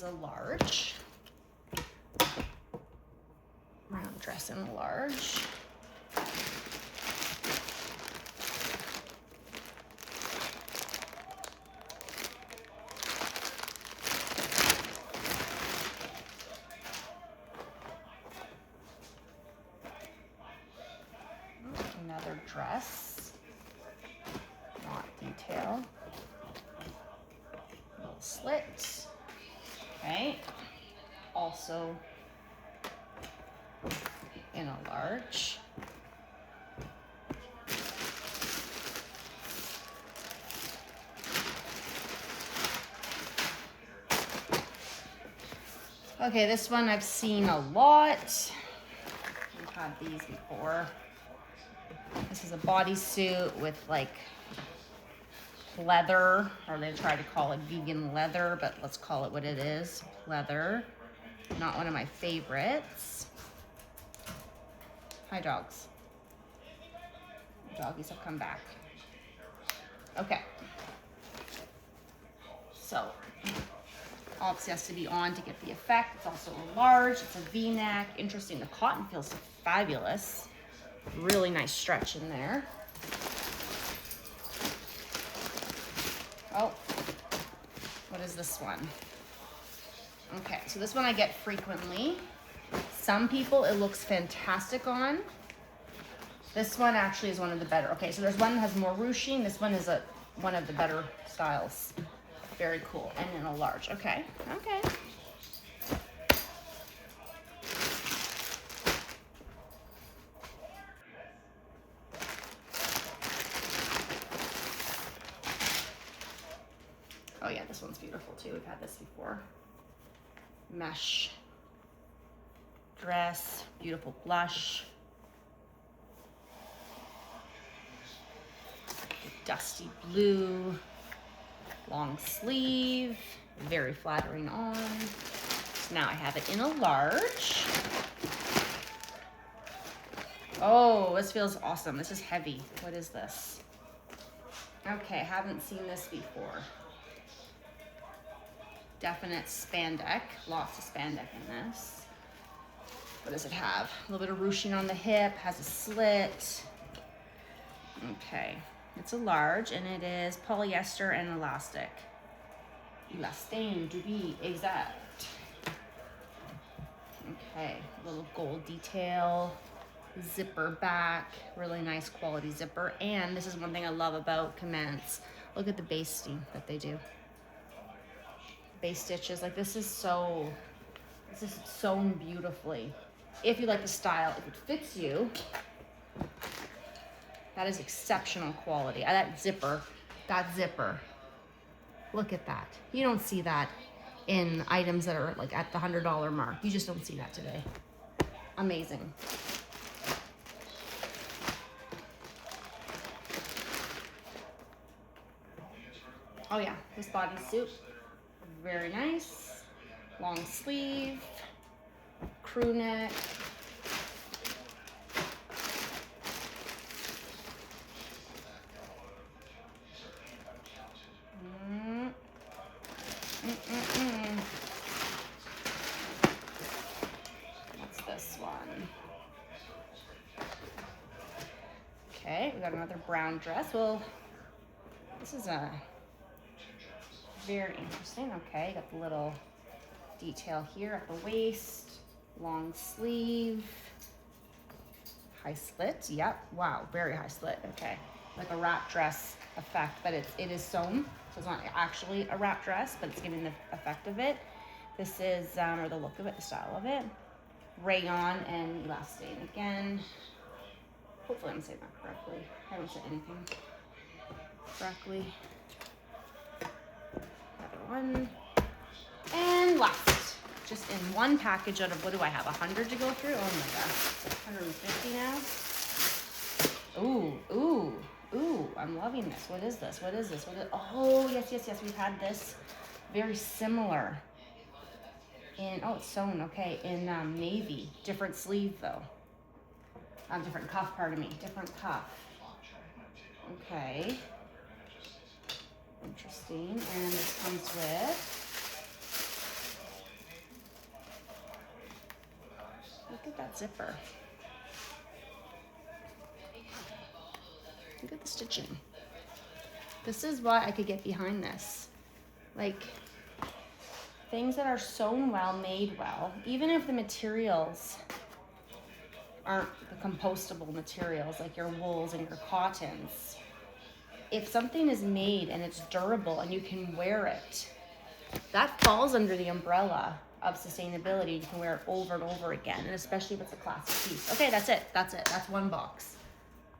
a large. Round dress in a large. Another dress, not detail. Little slit. Okay. Also in a large. Okay, this one I've seen a lot. We've had these before. This is a bodysuit with like leather, or they try to call it vegan leather, but let's call it what it is, leather. Not one of my favorites. Hi, dogs. Doggies have come back. Okay. So, obviously has to be on to get the effect. It's also a large, it's a V-neck. Interesting, the cotton feels fabulous. Really nice stretch in there. Oh, what is this one? Okay, so this one I get frequently. Some people, it looks fantastic on. This one actually is one of the better. Okay, so there's one that has more ruching. This one is one of the better styles. Very cool, and in a large. Okay, okay. Oh yeah, this one's beautiful too. We've had this before. Mesh dress, beautiful blush. Dusty blue, long sleeve, very flattering on. So now I have it in a large. Oh, this feels awesome. This is heavy. What is this? Okay, haven't seen this before. Definite spandex, lots of spandex in this. What does it have? A little bit of ruching on the hip, has a slit. Okay, it's a large and it is polyester and elastic. Elastane to be exact. Okay, little gold detail, zipper back, really nice quality zipper. And this is one thing I love about Commense. Look at the basting that they do. Base stitches, like this is sewn beautifully. If you like the style, if it fits you, that is exceptional quality. That zipper, look at that. You don't see that in items that are like at the $100 mark. You just don't see that today. Amazing. Oh yeah, this bodysuit. Very nice, long sleeve, crew neck. What's this one? Okay, we got another brown dress. Well, this is a very interesting. Okay, got the little detail here at the waist, long sleeve, high slit. Yep, wow, very high slit. Okay, like a wrap dress effect, but it is sewn, so it's not actually a wrap dress, but it's giving the effect of it. This is, or the look of it, the style of it. Rayon and elastane again. Hopefully I'm saying that correctly. I haven't said anything correctly. One and last, just in one package out of, what do I have, 100 to go through? Oh my gosh, 150 now. Ooh, I'm loving this. What is this? Oh, yes, we've had this very similar in, oh, it's sewn, okay, in navy. Different sleeve though. Different cuff, pardon me, different cuff. Okay. Interesting, and this comes with at that zipper. Look at the stitching. This is why I could get behind this. Like, things that are sewn well, made well, even if the materials aren't the compostable materials like your wools and your cottons. If something is made and it's durable and you can wear it, that falls under the umbrella of sustainability. You can wear it over and over again, and especially if it's a classic piece. Okay, that's it. That's one box.